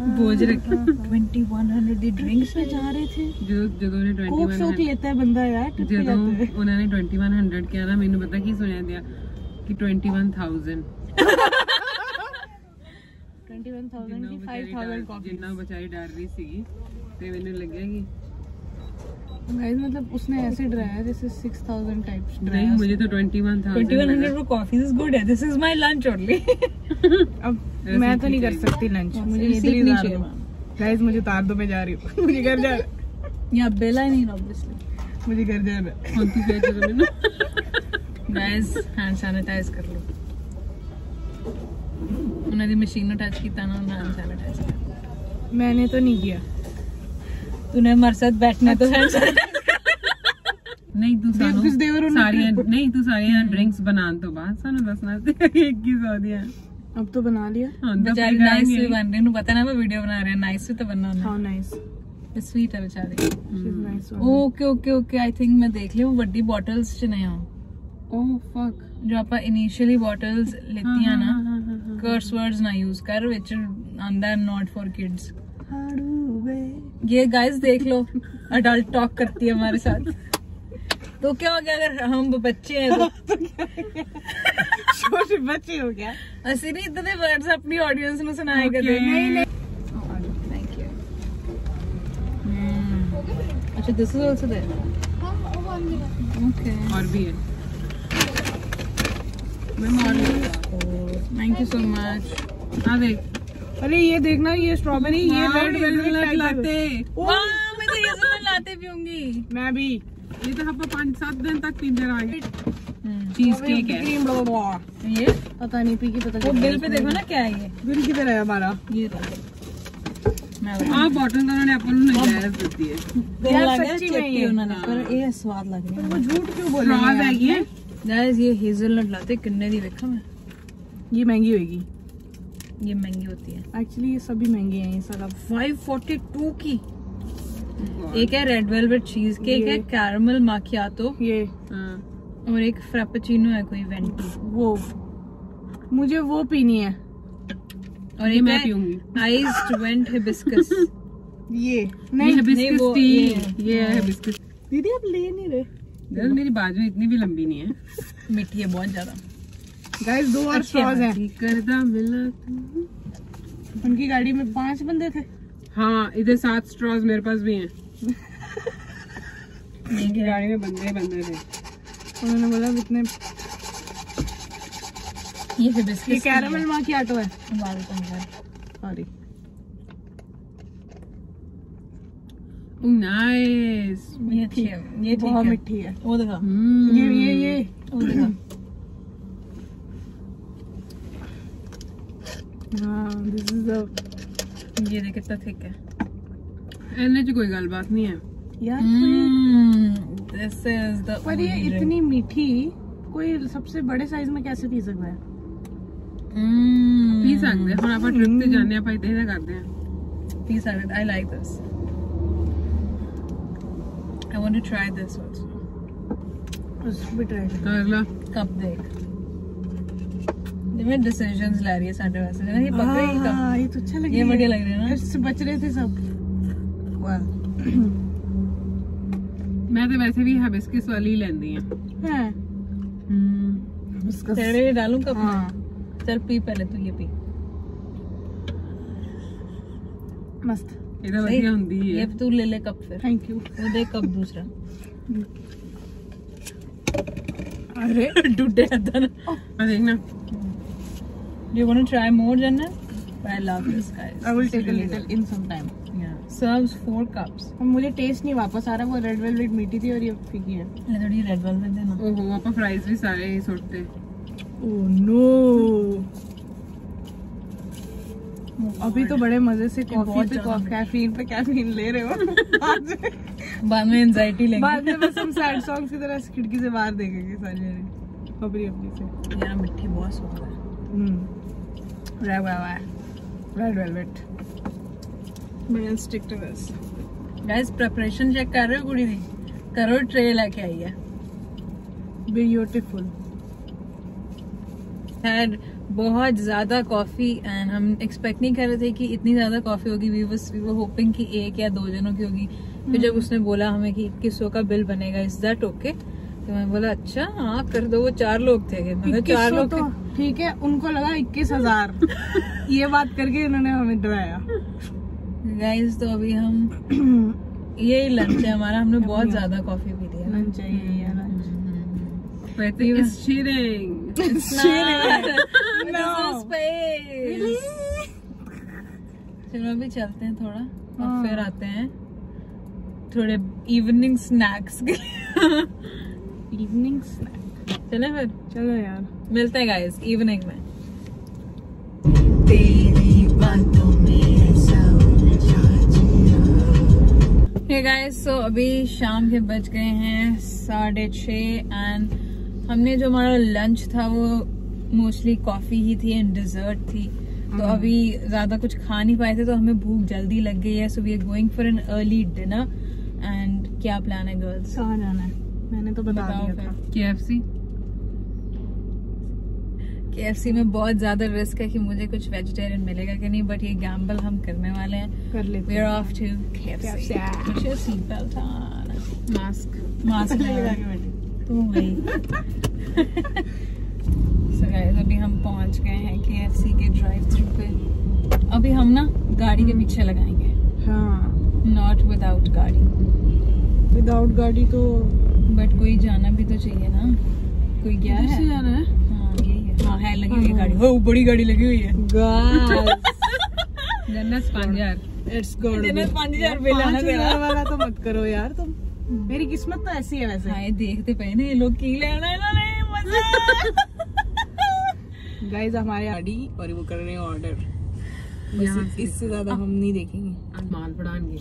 बोझ रखे 2100 ਦੀ drinks में जा रहे थे। ਜਦੋਂ ਨੇ कोक शोक 2100 लेता है बंदा यार, ट्रिप पे ਜਦੋਂ जाते हैं। ਉਹਨਾਂ ਨੇ 2100 ਕਿਹਾ ਨਾ, ਮੈਨੂੰ ਪਤਾ ਕੀ ਸੁਣਿਆ ਦਿਆ ਕਿ 21000 21,000 की 5,000 कॉफी। ਜਿੰਨਾ ਵਿਚਾਰੀ ਡਰ ਰਹੀ ਸੀਗੀ ਤੇ ਮੈਨੂੰ ਲੱਗਿਆ ਕਿ गाइस मतलब उसने ऐसे डराया जैसे 6,000 टाइप्स नहीं, डराया। मुझे तो 21,000 2100 for coffee is good है। This is my lunch only. अब मैं तो नहीं कर सकती लंच, मुझे सीट इधर ही नहीं उतार चाहिए दो। गाइस मुझे उतार दो, मैं जा रही हूँ। मुझे घर जा या बेला नहीं obviously। मुझे घर जाना है। ਹੁਣ ਤੂੰ ਕਹਿ ਜਦੋਂ ਮੈਨੂੰ Guys, hand sanitize कर लो। उन्होंने मशीन ਨੂੰ टच ਕੀਤਾ ना, hand sanitize कर। मैंने तो नहीं किया। तूने हमारे साथ बैठना तो hand sanitize। ਨਹੀਂ ਤੂੰ ਸਾਨੂੰ Because they were on a ਸਾਰੀਆਂ trip. ਨਹੀਂ ਤੂੰ ਸਾਰੀਆਂ ਡਰਿੰਕਸ ਬਣਾਉਣ ਤੋਂ ਬਾਅਦ ਸਾਨੂੰ ਦੱਸਣਾ ਸੀ ਕਿ ਕੀ ਸੌਦੀਆਂ अब तो बना लिया। ਹੁਣ ਤਾਂ बेचारी ਫਿਰ नाइस करेंगे। भी बन रही है, पता ना वो वीडियो बना रहे हैं, नाइस भी तो बनना हाउ उन्हें। नाइस। स्वीट है बेचारी। She's nice one। Okay okay okay, I think मैं देख ली वो ਵੱਡੀ bottles ਚ ਨੇ ਆ ओह फक ਜੋ ਆਪਾਂ ਇਨੀਸ਼ੀਅਲੀ bottles ਲਿੱਤੀਆਂ ਨਾ। curse words ना यूज कर, which आंदा not for kids। ये गाइस देख लो, अडल्ट टॉक करती है हमारे साथ। तो क्या हो गया अगर हम बच्चे हैं तो? छोटे बच्चे हो क्या? ਅਸੀਂ ਨਹੀਂ ਇਦਾਂ ਦੇ ਵਰਡਸ ਆਪਣੀ ਆਡੀਅנס ਨੂੰ ਸੁਣਾਏ ਕਦੇ। नहीं नहीं। Thank you. अच्छा दिस इज आल्सो देयर। हाँ, 1 minute. ओके, और भी है मैं मार लूंगा। Thank you so much. हाँ देख अरे ये देखना, ये स्ट्रॉबेरी, ये रेड वेलवेट लाते वाह, मैं तो ये सब लाते पीऊंगी। मैं भी। ये तो हम 5-7 दिन तक पीते रहेंगे। चीज केक है क्रीम ब्ला ये पता नहीं पी की पता वो चला। बिल पे देखो ना क्या है ये। बिल किधर है हमारा? ये रहा। मैं आ बॉटल तो उन्होंने अपन को नजायज देती है। यार लग सच्ची रहा में है ये। उन्होंने, पर ये स्वाद लग रही वो है। झूठ क्यों बोल फ्रॉज रहे है ये हैं? गाइस ये हेजलनट लाते किन्ने दी देखा मैं। ये महंगी होगी। ये महंगी होती है। एक्चुअली ये सभी महंगे हैं ये सारा। 542 की। एक है रेड वेलवेट चीज केक है, कैरमल माकियातो, ये हाँ। और एक फ्रेपेचिनो है कोई वेंटी, वो मुझे वो पीनी है। और ये एक मैं है पीऊंगी। Iced went hibiscus. ये ये नहीं हिबिस्कस वो- टी, ये- ये है हिबिस्कस। दीदी आप ले नहीं रहे। यार मेरी बाजू इतनी भी लंबी नहीं है। मीठी है बहुत ज्यादा। गाइस 2 और अच्छी स्ट्रॉज हैं। करदा मिला उनकी गाड़ी में 5 बंदे थे। हाँ इधर 7 स्ट्रॉज मेरे पास भी हैं। इनकी गाड़ी में बंदे थे। उन्होंने बोला इतने ये हिबिस्कस ये कैरामल माकियाटो है। Sorry nice. ये अच्छी है, ये ठीक बहुत है। मीठी है। वो देखा, ये वो देखा। हाँ दिस इज द ये देख कितना थिक है। इन्हें च कोई गलबात नहीं है। यार दिस इज द पर ये इतनी मीठी कोई सबसे बड़े साइज में कैसे पी सकता है? पी सकते हैं। हम ट्रिप ते जाने ਆਪਾਂ ਇਦਾਂ ਕਰਦੇ ਹਾਂ। पी सकते। I like this. I want to try this also. उसको भी ट्राई कर। कर ला। कप देख, ये मैं डिसीजंस ला रही है साढ़े वैसे ना। ये पक गई कप, ये तो अच्छा लग ये बढ़िया लग रहा है ना। इससे बच रहे थे सब। वाह मैं तो वैसे भी हिबिस्कस वाली ही लेंदी हां। हैं उसका तेरे डालूं कप हाँ। में? चल पी पहले तू, ये पी। मस्त। ਇਹ ਤਾਂ ਵਧੀਆ ਹੁੰਦੀ ये ਹੈ। तू ले ले कप फिर। Thank you. वो दे कप दूसरा। अरे डूडे अदन। ਆ ਦੇਖਣਾ। Do you want to try more, Jannat? I love this, guys. I will take a little in some time. Yeah. Serves 4 cups. अब मुझे टेस्ट नहीं वापस आ रहा। वो रेड वेलवेट मीठी थी और ये फीकी है। ले थोड़ी रेड वेलवेट देना। ਓਹੋ ਆਪਾਂ ਫਰਾਈਜ਼ ਵੀ ਸਾਰੇ ਹੀ ਸੁੱਟਦੇ। ओह नो, अभी तो बड़े मजे से कॉफी पे कैफीन पे कैफीन ले रहे हो। बाद में एंजाइटी लेंगे। बाद में बस हम सैड सॉन्ग्स की तरह खिड़की से बाहर देखेंगे सारी जने अपनी अपनी से। यार मिट्टी बहुत स्वाद है। Red velvet. But I'll stick to this. Guys preparation check कर रहे हो कुड़ी दी? करो, ट्रे लेके आई है। Beautiful. had बहुत ज्यादा कॉफी एंड हम एक्सपेक्ट नहीं कर रहे थे कि इतनी ज्यादा कॉफी होगी। वी वर होपिंग कि 1 या 2 जनों की होगी। फिर जब उसने बोला हमें कि 2100 का बिल बनेगा, इज दैट ओके? तो मैं बोला अच्छा हाँ कर दो। वो 4 लोग थे। 4 लोग तो ठीक है, उनको लगा 21,000। ये बात करके इन्होंने हमें डराया। गाइस तो अभी हम यही लंच है हमारा। हमने बहुत ज्यादा कॉफी पी ली है। लंच चाहिए यार। But it's cheating. It's not. No. Space. चलो अभी चलते हैं थोड़ा और फिर आते हैं थोड़े इवनिंग स्नैक्स के लिए। Evening snack. चले फिर, चलो यार, मिलते हैं गाइस इवनिंग में। Hey guys, so अभी शाम के बज गए हैं 6:30 एंड हमने जो हमारा लंच था वो मोस्टली कॉफी ही थी एंड डिजर्ट थी। तो अभी ज्यादा कुछ खा नहीं पाए थे तो हमें भूख जल्दी लग गई है। So we are going for an early dinner. And क्या प्लान है गर्ल्स? कहाँ जाना है? मैंने तो बता दिया था। KFC में बहुत ज्यादा रिस्क है कि मुझे कुछ वेजिटेरियन मिलेगा कि नहीं, बट ये गैम्बल हम करने वाले हैं। कर लेते we are off to KFC। मुझे सीट बेल्ट मास्क लगा के बैठे। तो वही। So guys, अभी हम पहुंच गए हैं KFC के ड्राइव थ्रू पे। अभी हम ना गाड़ी के पीछे लगाएंगे। हाँ, नॉट विदाउट गाड़ी। विदाउट गाड़ी तो बट कोई जाना भी तो चाहिए ना। कोई गया है? जाना है। हाँ यही है। हाँ है, लगी हुई है गाड़ी। हो बड़ी गाड़ी लगी हुई है। जन्नत 5000। It's gonna be 5000 बिल आना 5000 वाला तो मत करो यार तुम। मेरी किस्मत तो ऐसी है वैसे। हाय देखते पे ना ये लोग की लेना है ना। मजा। गाइस हमारे गाड़ी और वो कर रहे हैं ऑर्डर। इससे ज्यादा हम नहीं देखेंगे। माल बढ़ाएंगे।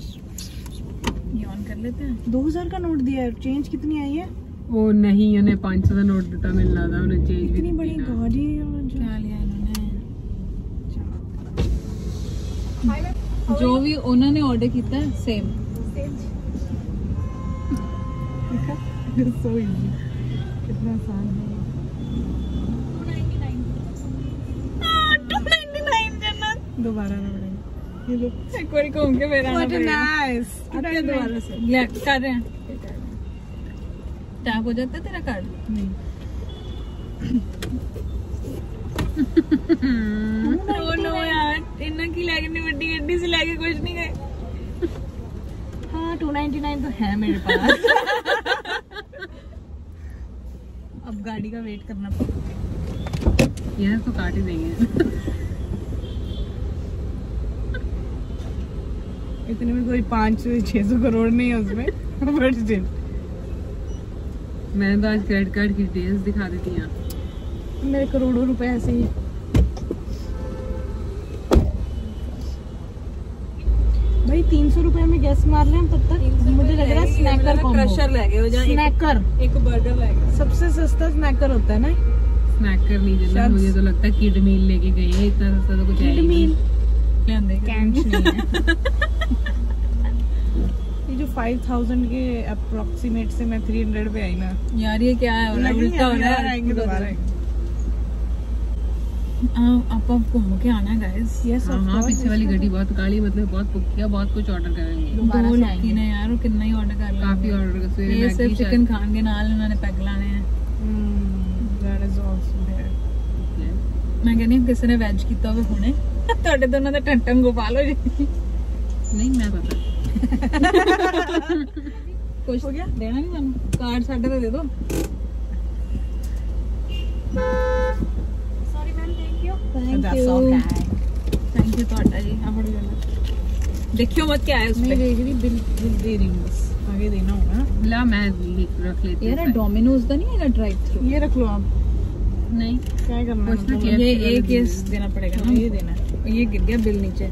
ये ऑन कर लेते हैं। 2000 का नोट दिया है। चेंज कितनी आई है? वो नहीं उन्हें 500 का नोट देता मिल रहा था। उन्हें चेंज भी इतनी बड़ी गाड़ी है। क्या लिया इन्होंने? जो भी उन्होंने ऑर्डर किया है सेम। So easy. कितना आसान है। 299 जन्नत। दोबारा ना बढ़ाएं। ये लो। एक बार घूम के फिर आना What a पड़ेगा। nice. आते दोबारा से ले कर रहे हैं। टैप हो जाता है तेरा कार्ड? नहीं। नो यार इन्ना की लेके नहीं, बड़ी गड्डी से लेके कुछ नहीं गए। हाँ हाँ 299 तो है मेरे पास। अब गाड़ी का वेट करना पड़ेगा। यार तो काट ही देंगे। इतने में कोई 500-600 करोड़ नहीं है उसमें। बट स्टिल मैंने तो आज क्रेडिट कार्ड की डिटेल्स दिखा देती हैं। मेरे करोड़ों रुपए ऐसे ही। भाई 300 रुपए में गैस मार रहे हैं तब तक। मुझे लग रहा है स्नैकर कॉम्बो। क्रशर ले गए हो जहाँ स्नैकर एक बर्गर ले गए। सबसे सस्ता स्नैकर होता है ना। स्नैकर नहीं देना, मुझे तो लगता है किड मील लेके गई है। इतना सस्ता तो कुछ है ही नहीं। कैंच नहीं है। ये जो 5000 के अप्रोक्सीमेट से मैं 300 पे आई ना यार ये क्या है? उल्टा हो रहा है। आएंगे दोबारा। आप घूम के आना गाइस। यस हाँ पीछे वाली गड्डी बहुत काली, मतलब बहुत पुक्किया, बहुत कुछ ऑर्डर करेंगे। दो लड़की ने यार कितना ही ऑर्डर कर लिया। काफी ऑर्डर कर ये सिर्फ चिकन खान के नाल उन्होंने पैक लाने हैं। That is also there. मैं कहनी किसी ने वेज किया होवे हुणे ਤੁਹਾਡੇ ਦੋਨਾਂ ਦਾ ਟੰਟਮ ਗੋਪਾਲ ਹੋ ਜੀ। नहीं मैं पता ਕੁਝ ਹੋ ਗਿਆ ਦੇਣਾ ਨਹੀਂ ਤੁਹਾਨੂੰ ਕਾਰਡ ਸਾਡੇ ਤੇ ਦੇ ਦਿਓ। Sorry ma'am, thank you. That's okay. Thank you ਤੁਹਾਡਾ ਜੀ। ਆ ਫੜੋ ਜਰਾ देखियो मत क्या है मैं उसमें। देख रही बिल दे रही हूँ, बस आगे देना होगा ना। ला मैं रख लेती यार हूँ। डोमिनोज का नहीं है ड्राइव थ्रू। ये रख लो आप। नहीं क्या करना है कुछ तो मतलब? KFC ये वाला एक दे ये दो। देना पड़ेगा ना। ये देना है। ये गिर गया बिल नीचे।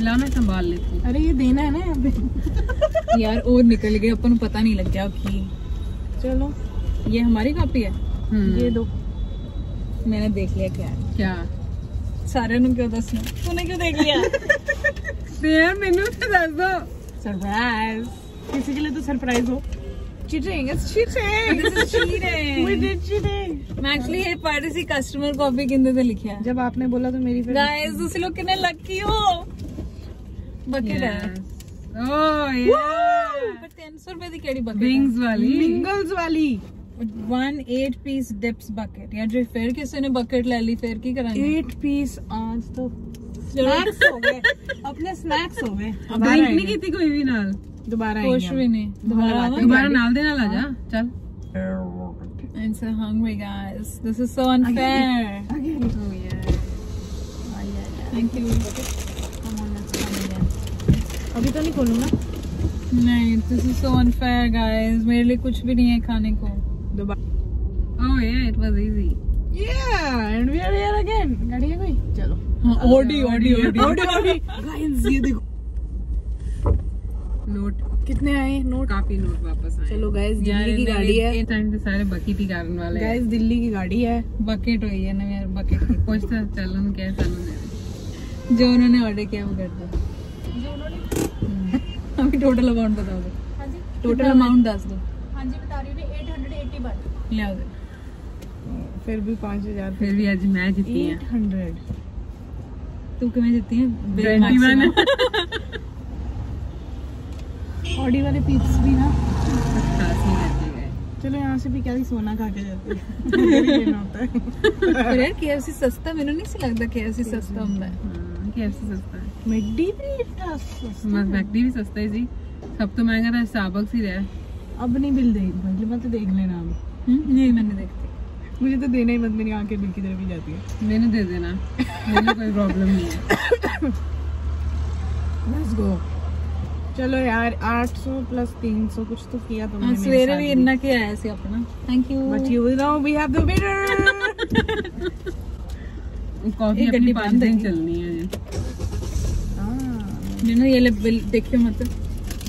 ला मैं संभाल लेती हूँ। अरे ये देना है ना यहाँ पे। यार और निकल गए अपन को पता नहीं लग गया कि चलो ये हमारी कॉपी है। ये दो। मैंने देख लिया क्या है। क्या सारे नु क्यों दसना? तूने क्यों देख लिया? यार मैंने तो दस दो। सरप्राइज। किसी के लिए तो सरप्राइज हो। Cheating, it's cheating. This is cheating. We did cheating. मैं एक्चुअली ये पार्टी सी कस्टमर कॉपी किंदे ते लिखा है। जब आपने बोला तो मेरी गाइस तुसी लोग कितने लकी हो। बकेट है ओह यार पर 300 रुपए दी केड़ी बकेट विंग्स वाली मिंगल्स वाली 1 8 पीस डिप्स बकेट। यार जो फिर किसी ने बकेट ले ली फिर की करांगे। 8 पीस आज तो स्नैक्स हो गए। अपने स्नैक्स हो गए। ड्रिंक नहीं की थी कोई भी नाल दोबारा कुछ आएंगे भी नहीं। दोबारा दोबारा नाल दे नाल आ जा चल। I'm so hungry guys. This is so unfair. Oh yeah Thank you. अभी तो नहीं खोलूंगा। नहीं this is so unfair guys. मेरे लिए कुछ भी नहीं है खाने को। दोबारा oh yeah it was easy yeah and we are here again। गाड़ी है कोई? चलो ओडी गाइस ये देखो नोट कितने आए नोट। काफी नोट वापस आए। चलो गाइस यार दिल्ली की गाड़ी है। इस टाइम पे सारे बकेट ही कारण वाले गाइस दिल्ली की गाड़ी है। बकेट हुई है ना यार बकेट की। पूछता चलन क्या चलन जो उन्होंने ऑर्डर किया वो कर दो। अभी टोटल अमाउंट बताओ दो। हाँ जी टोटल अमाउंट दस दो। हाँ जी बता रही हूँ 880 बात। ले आओ दे। फिर भी 5000 फिर भी आज मैं जीती है 800 तू कितने जीती है? 21 ऑडी वाले पीस भी ना। खास नहीं करते गए। चलो यहाँ से भी क्या ही सोना खा के जाते हैं। लेना होता है। पर यार KFC सस्ता मैंने नहीं सी लगता KFC सस्ता ਹੁੰਦਾ है। KFC सस्ता है मैडी भी इतना सस्ता बस मैकडी भी सस्ता ही सी सब तो महंगा था स्टारबक्स ही रहा। अब नहीं बिल देख भाई मत देख लेना अब। नहीं मैंने देखती। मुझे तो देना ही मत। मेरी आंखें बिल की तरफ ही जाती है। मैंने दे देना मुझे कोई प्रॉब्लम नहीं है। Let's go. चलो यार 800 प्लस 300 कुछ तो किया तुमने। सवेरे भी इतना के आया सी अपना। Thank you. But you know we have the winner. Coffee एक अपनी गड्डी 5 बंद दिन है। चलनी है मैंने ये ले बिल देखियो मत।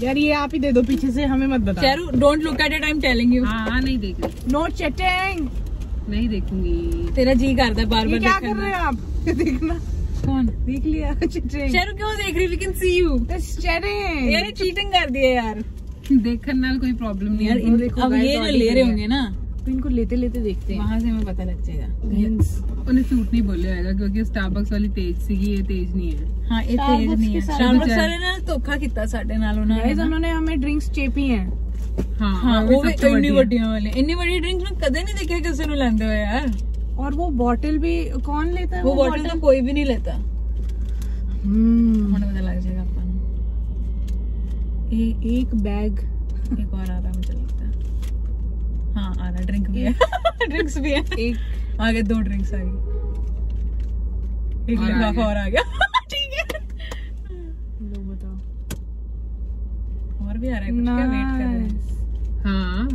यार ये आप ही दे दो पीछे से हमें मत बता। Charu don't look at it I am telling you. हाँ नहीं देख रही नो चैटिंग। नहीं देखूंगी। तेरा जी करता है बार ये बार क्या कर रहे हो आप? देखना कौन देख लिया चैटिंग। चारू क्यों देख रही? We can see you. Chatting यार चीटिंग कर दिया यार। देखने नाल कोई प्रॉब्लम नहीं यार है। देखो अब guys, ये जो order ले रहे किया। होंगे ना तो इनको लेते लेते देखते हैं। वहां से हमें पता लग जाएगा। उन्हें सूट नहीं बोले होगा क्योंकि स्टारबक्स वाली तेज सीगी ये तेज नहीं है। हाँ ये तेज Starbucks नहीं है। के साथ Starbucks तो वाले ने धोखा किया साडे नाल Guys, उन्होंने। उन्होंने हमें ड्रिंक्स चेपी हैं। हाँ वो भी इतनी बड़ियां वाले इतनी बड़ी ड्रिंक्स में कदे नहीं देखा किसी ने लेंदे हुए यार। और वो बॉटल भी कौन लेता है? वो बॉटल तो कोई भी नहीं लेता। हम्म, ਹੁਣ ਪਤਾ ਲੱਗ ਜਾਏਗਾ ਆਪਾਂ ਨੂੰ। एक बैग। एक और आ रहा है मुझे लगता है। हाँ आ रहा, ड्रिंक भी है। ड्रिंक्स भी है। एक आगे 2 ड्रिंक्स आ गई, एक और आ लिफाफा गया। और आ गया। ठीक है, लो बताओ। और भी आ रहा है कुछ, क्या वेट कर रहे हैं? हाँ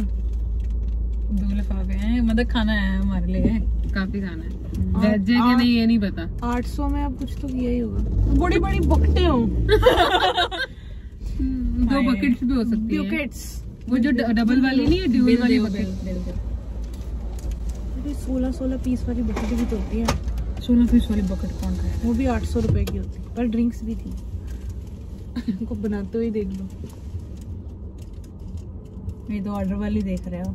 2 लिफाफे हैं, मतलब खाना है हमारे लिए। काफी खाना है। वेज है कि नहीं ये नहीं पता। 800 में अब कुछ तो किया ही होगा। बड़ी बड़ी बकटे हो। 2 बकेट्स भी हो सकती है। ब्यूकेट्स। वो जो डबल वाली नहीं है, ड्यूल वाली बकेट। 16 पीस वाली बकेट भी तो होती है। 16 पीस वाली बकेट कौन खाएगा? वो भी 800 रुपए की होती है, पर ड्रिंक्स भी थी। उनको बनाते हुए देख लो। ये तो ऑर्डर वाली देख रहे हो।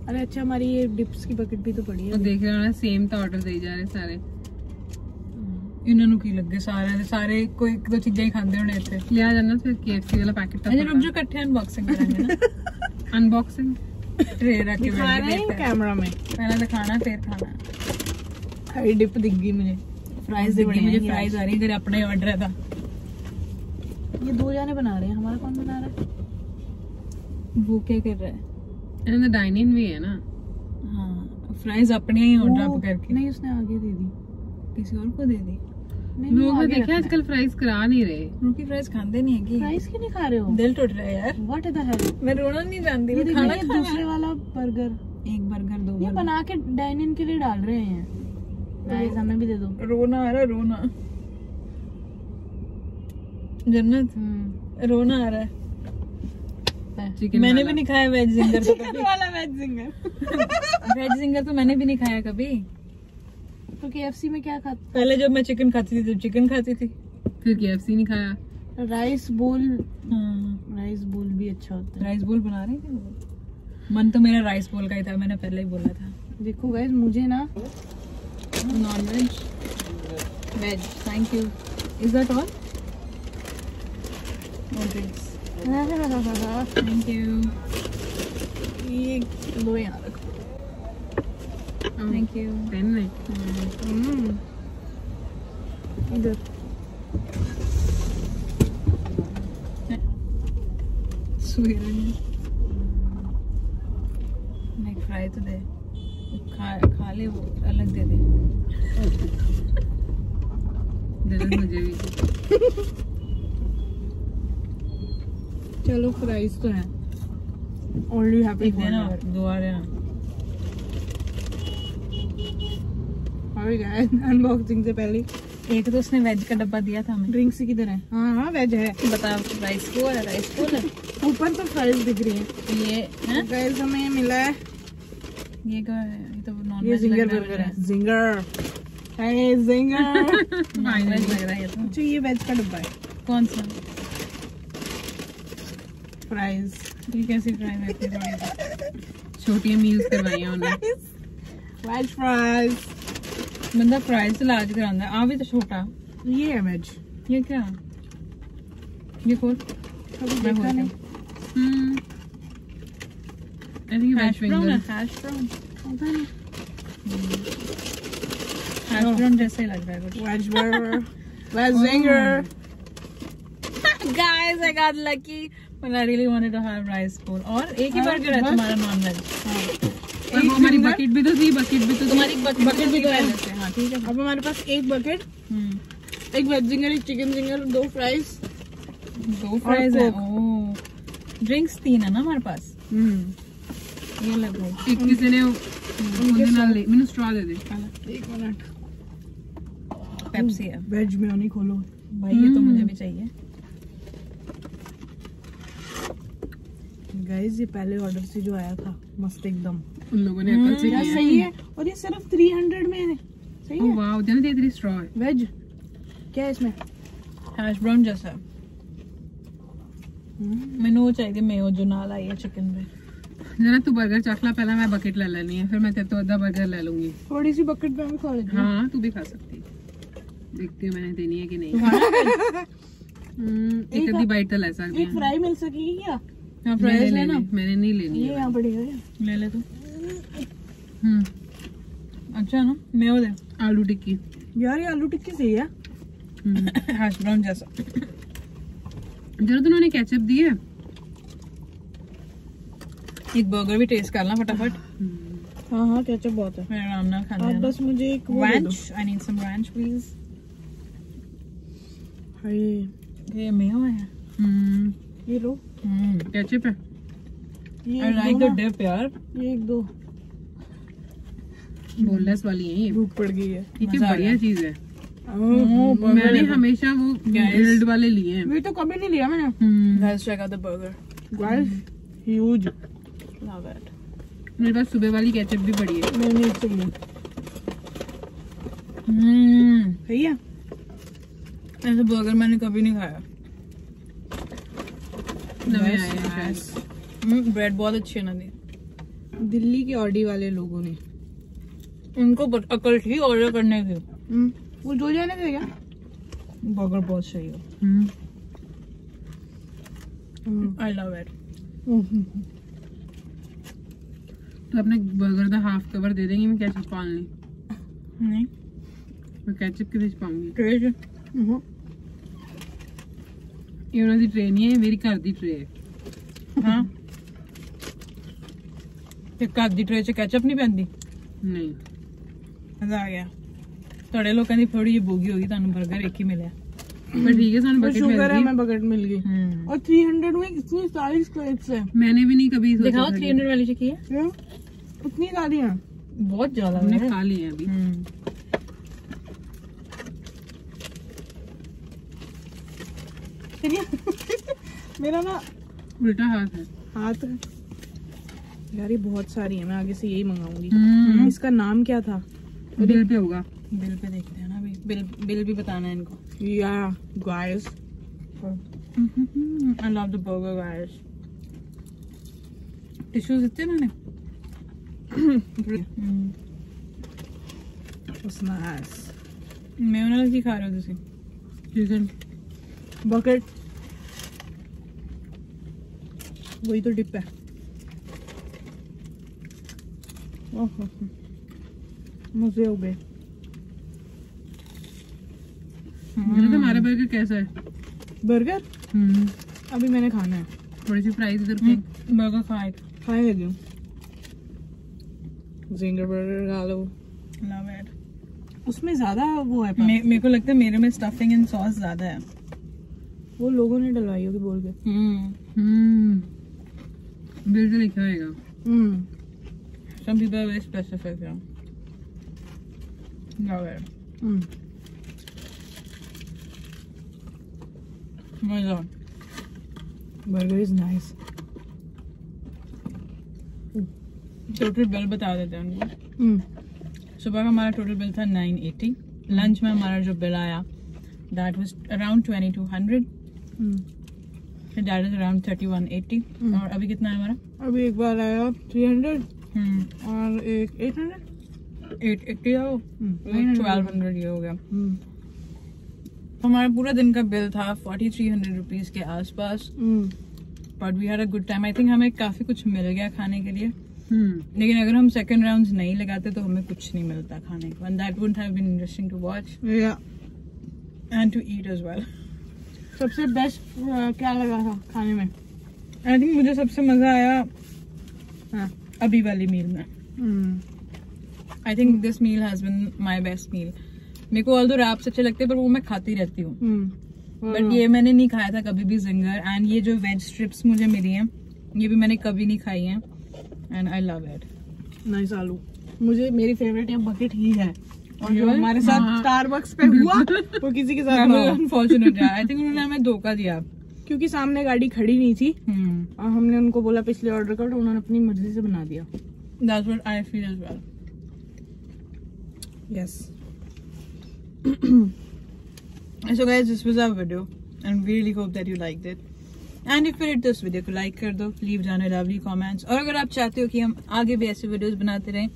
अरे अच्छा, हमारी ये डिप्स की बकेट भी तो पड़ी वो है। देख रहे हो ना, सेम तो ऑर्डर दे जा रहे सारे। इन्होंने की लगे सारे कोई 1-2 चीजें ही खाते होने इतने। ले आ जाना फिर KFC वाला पैकेट। अच्छा रुक जो, इकट्ठे अनबॉक्सिंग करेंगे ना। अनबॉक्सिंग ट्रे रख के दिखा रहे हैं बैठ के कैमरा में। पहले दिखाना फिर खाना। हरी डिप दिख गई मुझे। फ्राइज दिख गई मुझे, फ्राइज आ रही है, तेरे अपना ही ऑर्डर था। ये 2 जाने बना रहे हैं, हमारा कौन बना रहा है? वो क्या कर रहा है? एंड द डाइनिंग भी है ना। हाँ फ्राइज अपने ही ऑर्डर वो- करके नहीं, उसने आगे दे दी। किसी और को दे दी। नहीं, लोग वो तो आगे देखे रखना है। आजकल फ्राइज करा नहीं रहे। उनकी फ्राइज खाते नहीं है कि फ्राइज क्यों नहीं खा रहे हो? दिल टूट रहा है यार। What the hell? मैं रोना नहीं जानती, ये मैं देखो, खाना ये खाना दूसरे वाला बर्गर। एक बर्गर 2 ये बना के डाइनिंग के लिए डाल रहे हैं। गाइस हमें भी दे दो। रोना आ रहा है, रोना। जन्नत रोना आ रहा है। चिकन मैंने भी नहीं खाया वेज जिंगर तो कभी। वाला वेज जिंगर। वेज जिंगर तो मैंने भी नहीं खाया कभी। तो KFC में क्या खाते? पहले जब मैं चिकन खाती थी तो चिकन खाती थी। फिर KFC नहीं खाया। राइस बोल। हाँ राइस बोल भी अच्छा होता है। राइस बोल बना रही थी वो। मन तो मेरा राइस बोल का ही था, मैंने पहले ही बोला था। देखो गाइस, मुझे ना non veg veg thank you. Is that all? No drinks thank you. ये लो यहाँ रखो। Thank you. पेन में इधर नहीं फ्राई तो दे, खा ले, वो अलग दे दे। दे दे मुझे भी। चलो, फ्राइज तो है। ओनली हैप्पी एक देना और 2 और देना। अनबॉक्सिंग से पहले एक तो उसने वेज का डब्बा दिया था हमें। ड्रिंक्स किधर है? हाँ हाँ, वेज है। बता राइस बोल है, राइस बोल है। ऊपर तो फ्राइज दिख रही है। ये है, गाइस हमें मिला है, ये क्या है? ये तो नॉन ये वेज जिंगर बर्गर है। जिंगर है, जिंगर। नॉन वेज लग रहा है ये तो। अच्छा, ये वेज का डब्बा है। कौन सा? फ्राइज। ये कैसी फ्राई है? छोटी मील्स करवाई हैं उन्होंने। Veg fries. बंदा फ्राइज से लाज करांदा है। आ भी तो छोटा। ये है वेज। ये क्या? ये खोल। कभी मैं देखा नहीं। I think hash veg brown है, fingers. Hash brown. पता नहीं। हैश ब्राउन जैसा ही लग रहा है कुछ। Veg burger. Veg zinger. Guys, I got lucky when I really wanted to have rice bowl. और एक ही बर्गर है बस। तुम्हारा नॉन वेज। और वो हमारी बकेट भी तो थी, बकेट भी तो तुम्हारी बकेट भी तो है। पहले से। हाँ ठीक है। अब हमारे पास एक बकेट, एक वेज जिंगर, एक चिकन जिंगर, 2 फ्राइज। 2 फ्राइज है। ओह, ड्रिंक्स 3 है ना हमारे पास। ये लगो एक किसी ने उनके नाल ले मैंने स्ट्रॉ दे दे। 1 मिनट। पेप्सी है। वेज मेयोनी खोलो। भाई ये तो मुझे भी चाहिए। गाइस, ये पहले ऑर्डर से जो आया था, मस्त एकदम। उन लोगों ने अकल से क्या किया। सही है। और ये सिर्फ 300 में है। सही ओह है। वाओ, जन तेरी स्ट्रॉ है। वेज क्या है इसमें? हैश ब्राउन जैसा। मैंने वो चाहिए मेयो जो नाल आई है चिकन में। जना तू बर्गर चख ला, पहला मैं बकेट ले लेनी है, फिर मैं तेरे तो आधा बर्गर ले लूंगी। थोड़ी सी बकेट में हम खा लेते हैं। हाँ तू भी खा सकती है। देखती हूँ मैंने देनी है कि नहीं। एक आधी बाइट तो ले सकती एक है। फ्राई मिल सकेगी क्या? हाँ मैंने फ्राइज लेना, लेनी, मैंने नहीं लेनी ये है। यहाँ पड़ी है। ले ले तू। हम्म, अच्छा ना, मेयो दे। आलू टिक्की। यार, ये आलू टिक्की सही है। हैश ब्राउन जैसा। जरूर उन्होंने केचप दी है। एक बर्गर भी टेस्ट करना फटाफट। हाँ हाँ केचप बहुत है। मेरा नाम ना खाना आप है बस मुझे एक वो दे दो। ranch, I need some ranch please। हाय ये मेयो है। ये लो, केचप है। ये I एक like दो the ना। dip यार। ये एक दो। बोनलेस वाली है ये। भूख पड़ गई है। ठीक है, मजा आ बढ़िया गया। चीज है। मैंने मैंने हमेशा वो ग्रिल्ड वाले लिए हैं। ये तो कभी नहीं लिया मैंने। Guys check out the burger। Guys huge. Love it। मेरे पास सुबह वाली केचप भी पड़ी है। मैंने इससे लिया। सही है। ऐसे बर्गर मैंने कभी नहीं खाया। नवे आए हैं शायद। ब्रेड बहुत अच्छी है ना दी। दिल्ली के ऑडी वाले लोगों ने उनको अकल थी ऑर्डर करने की। वो जो जाने थे क्या? बर्गर बहुत सही है। I love it. तो अपने बर्गर का हाफ कवर दे देंगे, मैं केचप पाल ली। नहीं मैं केचप किसे पाऊंगी? टेस्ट ये उन्होंने ट्रे नहीं है, मेरी घर दी ट्रे है। हाँ ते घर दी ट्रे च केचप नहीं पैंदी। नहीं मजा आ गया। थोड़े लोगों की थोड़ी जी बोगी होगी, ਤੁਹਾਨੂੰ 버ਗਰ एक ही मिले। पर ठीक है, सानू बकेट मिल शुगर है, गई। मैं बकेट मिल गई। और 300 में कितनी सारी स्क्वायर्स है। मैंने भी नहीं कभी सोचा दिखाओ था कि- 300 वाली च की है। क्या? उतनी सारी हैं। बहुत ज्यादा हमने है। खा लिए हैं अभी। मेरा ना उल्टा हाथ है। हाथ यार ये बहुत सारी है, मैं आगे से यही मंगाऊंगी। इसका नाम क्या था? बिल पे होगा। बिल पे देखते हैं ना अभी। बिल भी बताना है इनको। या guys I love the burger guys। Tissues इतने मैंने। मेयोनेज़ की खा रहे हो तुसी? चिकन बकेट वही तो डिप है। ओहो मजे हो गए। तो हमारा बर्गर कैसा है? बर्गर अभी मैंने खाना है। थोड़ी सी प्राइस इधर पे। बर्गर खाने लगी हूँ। जिंगर बर्गर खा लो। Love it. उसमें ज्यादा वो है मेरे को लगता है मेरे में स्टफिंग एंड सॉस ज्यादा है। वो लोगों ने डलवाई होगी बोल के। बिल पे लिखा होगा। Some people are very specific, yeah. Love it. मजा। Burger is nice. Total bill बता देते हैं उनको। सुबह का हमारा टोटल बिल था 980। लंच में हमारा जो बिल आया that was around 2200। that is around 3180। और अभी कितना है हमारा? अभी एक बार आया 300 और एक 800 880 है वो। 1200 ये हो गया। हमारा पूरा दिन का बिल था 4300 रुपीज के आसपास। But we had a good time. I think हमें काफी कुछ मिल गया खाने के लिए। लेकिन अगर हम सेकंड राउंड्स नहीं लगाते तो हमें कुछ नहीं मिलता खाने को। And that would have been interesting to watch and to eat as well. सबसे बेस्ट क्या लगा था खाने में? आई थिंक मुझे सबसे मजा आया अभी वाली मील में। I think this meal has been my best meal. मेरे को ऑल्दो रैप्स अच्छे लगते हैं पर वो मैं खाती रहती हूँ। बट ये मैंने नहीं खाया था कभी भी जिंगर। एंड ये जो वेज स्ट्रिप्स मुझे मिली हैं ये भी मैंने कभी नहीं खाई हैं। And I love it. Nice आलू। मुझे मेरी फेवरेट यहाँ बकेट ही है। और जो हमारे साथ स्टारबक्स पे हुआ वो किसी के साथ अनफॉर्चुनेट है। आई थिंक उन्होंने हमें धोखा दिया क्योंकि सामने गाड़ी खड़ी नहीं थी और हमने उनको बोला पिछले ऑर्डर कर तो उन्होंने अपनी मर्जी से बना दिया। That's what I feel as well. Yes. So guys, this was our video and we really hope that you liked it. And if you did this video को like कर दो, leave down a lovely comments. और अगर आप चाहते हो कि हम आगे भी ऐसे वीडियोस बनाते रहें,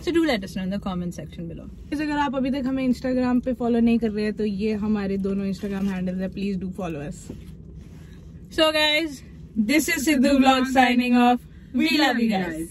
so do let us know in the comment section below. अगर आप अभी तक हमें इंस्टाग्राम पे फॉलो नहीं कर रहे हैं तो ये हमारे दोनों इंस्टाग्राम हैंडल है, please do follow us. So guys, this is Sidhu Vlog signing off. We love you guys.